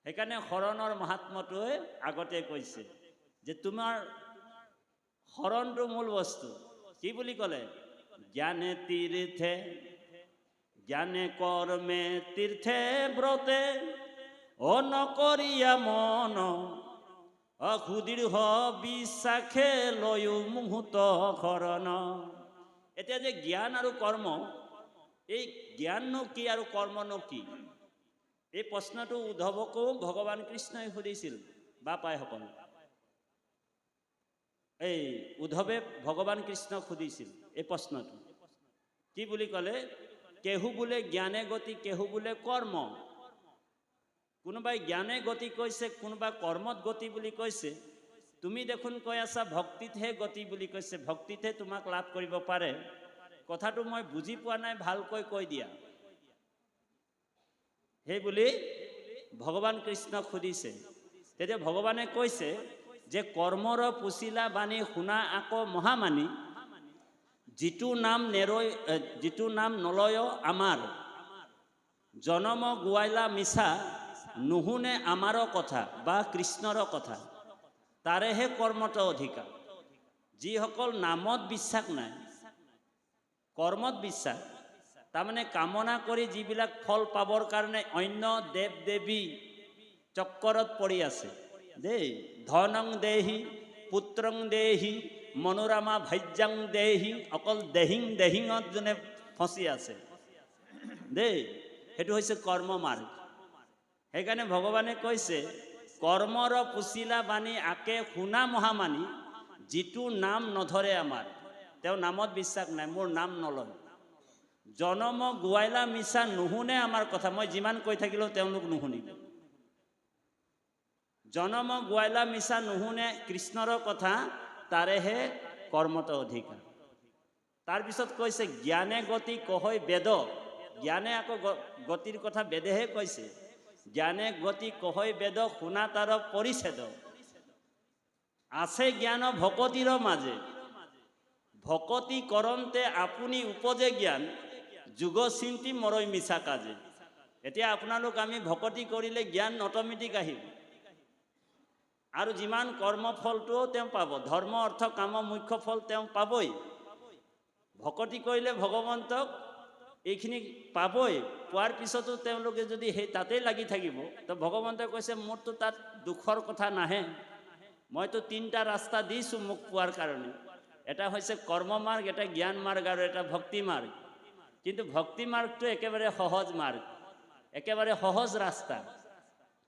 সেইকাৰণে শৰণৰ মহাত্মটোৱে আগতে কৈছে যে তোমাৰ শৰণটো মূল বস্তু। কি বুলি ক'লে? জ্ঞানে তীৰ্থে জ্ঞানে কৰ্মে তীৰ্থে ব্ৰতে অনকৰিয়া মন অসুদীৰ্ঘ বিশ্বাসে লয়ো মুহূৰ্ত শৰণ। এতিয়া যে জ্ঞান আৰু কৰ্ম, এই জ্ঞাননো কি আৰু কৰ্মনো কি? এই প্ৰশ্নটো উদ্ধৱকো ভগৱান কৃষ্ণই সুধিছিল বাপাইসকল। এই উদ্ধৱে ভগৱান কৃষ্ণক সুধিছিল এই প্ৰশ্নটো। কি বুলি ক'লে? কেহু বোলে জ্ঞানে গতি, কেহু বোলে কৰ্ম। কোনোবাই জ্ঞানে গতি কৈছে, কোনোবা কৰ্মত গতি বুলি কৈছে। তুমি দেখোন কৈ আছা ভক্তিতহে গতি বুলি কৈছে, ভক্তিতহে তোমাক লাভ কৰিব পাৰে। কথাটো মই বুজি পোৱা নাই, ভালকৈ কৈ দিয়া। সেই বুলি ভগৱান কৃষ্ণক সুধিছে। তেতিয়া ভগৱানে কৈছে যে কৰ্মৰ পুচিলা বাণী শুনা আকৌ মহামানী, যিটো নাম নলয় আমাৰ, জনম গোৱাইলা মিছা নুশুনে আমাৰো কথা বা কৃষ্ণৰ কথা, তাৰেহে কৰ্মত অধিকাৰ। যিসকল নামত বিশ্বাস নাই, কৰ্মত বিশ্বাস, তাৰমানে কামনা কৰি যিবিলাক ফল পাবৰ কাৰণে অন্য দেৱ দেৱী চক্কৰত পৰি আছে দেই, ধনং দেহি পুত্ৰং দেহি মনোৰমা ভাজ্যাং দেহি, অকল দেহিঙত যোনে ফচি আছে দেই, সেইটো হৈছে কৰ্ম মাৰ্গ। সেইকাৰণে ভগৱানে কৈছে কৰ্মৰ পুচিলা বাণী আকে শুনা মহামানী, যিটো নাম নধৰে আমাৰ, তেওঁ নামত বিশ্বাস নাই, মোৰ নাম নলয়। জনম গোৱাইলা মিছা নুশুনে আমাৰ কথা, মই যিমান কৈ থাকিলেও তেওঁলোক নুশুনিব। জনম গোৱাইলা মিছা নুশুনে কৃষ্ণৰ কথা, তাৰেহে কৰ্মত অধিকাৰ। তাৰপিছত কৈছে জ্ঞানে গতি কহৈ বেদ, জ্ঞানে আকৌ গতিৰ কথা বেদেহে কৈছে। জ্ঞানে গতি কহৈ বেদ শুনা তাৰ পৰিচ্ছেদ, আছে জ্ঞান ভকতিৰ মাজে, ভকতি কৰন্তে আপুনি উপজে জ্ঞান, যুগ চিন্তি মৰৈ মিছা কাজে। এতিয়া আপোনালোক আমি ভকতি কৰিলে জ্ঞান অট'মেটিক আহিব, আৰু যিমান কৰ্মফলটোও তেওঁ পাব, ধৰ্ম অৰ্থ কাম মুখ্য ফল তেওঁ পাবই। ভকতি কৰিলে ভগৱন্তক এইখিনি পাবই, পোৱাৰ পিছতো তেওঁলোকে যদি সেই তাতেই লাগি থাকিব, তো ভগৱন্তই কৈছে মোৰতো তাত দুখৰ কথা নাহে, মইতো 3টা ৰাস্তা দিছোঁ মোক পোৱাৰ কাৰণে। এটা হৈছে কৰ্ম মাৰ্গ, এটা জ্ঞান মাৰ্গ, আৰু এটা ভক্তি মাৰ্গ। কিন্তু ভক্তি মাৰ্গটো একেবাৰে সহজ মাৰ্গ, একেবাৰে সহজ ৰাস্তা।